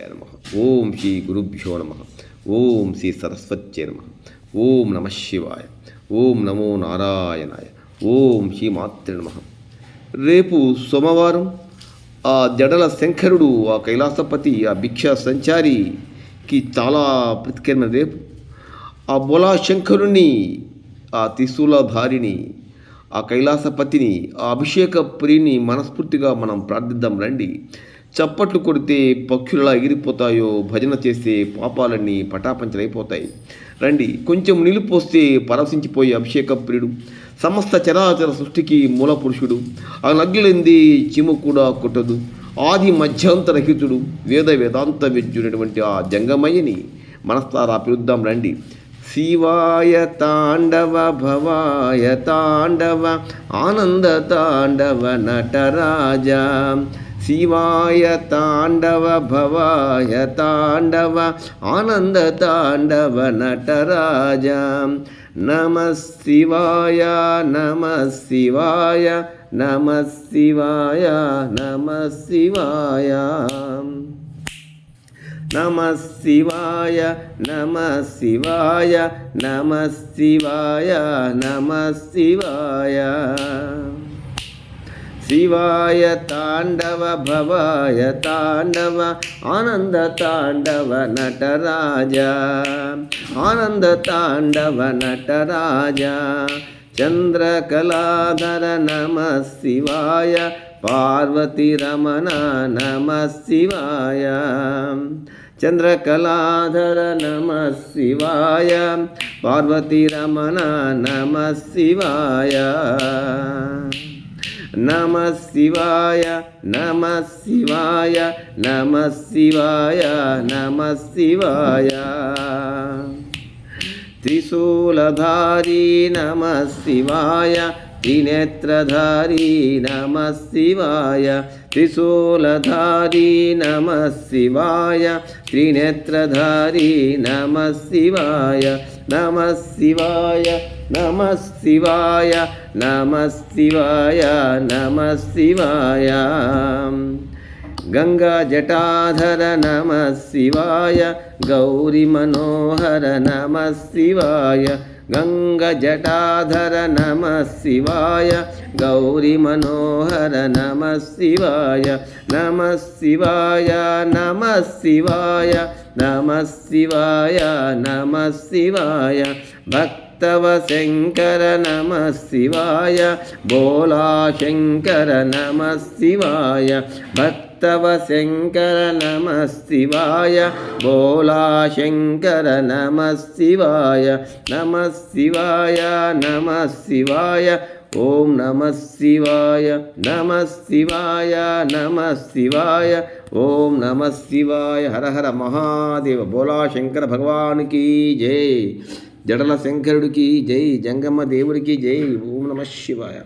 నమ. ఓం శ్రీ గురుభ్యో నమ. ఓం శ్రీ సరస్వత్యై నమ. ఓం నమ శివాయ. ఓం నమో నారాయణాయ. ఓం శ్రీ మాత్రే నమ. రేపు సోమవారం ఆ జడల శంకరుడు, ఆ కైలాసపతి, ఆ భిక్ష సంచారికి చాలా ప్రతికరణ. రేపు ఆ బోలా శంకరుని, ఆ త్రిశూలధారిని, ఆ కైలాసపతిని, ఆ అభిషేక ప్రియుని మనస్ఫూర్తిగా మనం ప్రార్థిద్దాం రండి. చప్పట్లు కొడితే పక్షులలా ఎగిరిపోతాయో, భజన చేస్తే పాపాలన్నీ పటాపంచలైపోతాయి. రండి. కొంచెం నీళ్ళు పోస్తే పరవశించిపోయే అభిషేక ప్రియుడు, సమస్త చరాచర సృష్టికి మూల పురుషుడు, ఆ నగ్గులెంది చీము కూడా కొట్టదు, ఆది మధ్యాంతరహితుడు, వేదాంత విద్యుడైనటువంటి ఆ జంగమయ్యని మనస్తారా పిలుద్దాం రండి. శివాయ తాండవ భవాయ తాండవ ఆనంద తాండవ నటరాజా. శివాయ తాండవ భవాయ తాండవ ఆనంద తాండవ నటరాజా. నమ శివాయ నమ శివాయ నమ శివాయ నమ శివాయ నమ శివాయ నమ శివాయ నమ శివాయ నమ శివాయ. శివాయ తాండవ భవాయ తాండవ ఆనంద తాండవ నటరాజా. ఆనంద తాండవ నటరాజా. చంద్రకళాధర నమ శివాయ పార్వతీ రమణ నమ శివాయ. చంద్రకళాధర నమ శివాయ పార్వతీ రమణ నమ శివాయ. నమ శివాయ నమ శివాయ నమ శివాయ నమ శివాయ. త్రిశూలధారీ నమ శివాయ త్రినేత్రధారీ నమ శివాయ. త్రిశూలధారీ నమ శివాయ త్రినేత్రధారీ నమ శివాయ. నమ శివాయ నమ శివాయ నమ శివాయ నమ శివాయ. గంగా జటాధర నమ శివాయ గౌరీ మనోహర నమ శివాయ. గంగా జటాధర నమ శివాయ గౌరీ మనోహర నమ శివాయ. నమ శివాయ నమ శివాయ నమ శివాయ నమ శివాయ. భక్తవ శంకర నమ శివాయ భోలా శంకర నమ శివాయ. భక్తవ శంకర నమ శివాయ భోలా శంకర నమ శివాయ. నమ శివాయ నమ శివాయ. ఓం నమ శివాయ నమ శివాయ నమ శివాయ. ఓం నమ శివాయ. హర హర మహాదేవ. బోలా శంకర భగవానికి జై. జడల శంకరుడికి జై. జంగమ దేవుడికి జై. ఓం నమ శివాయ.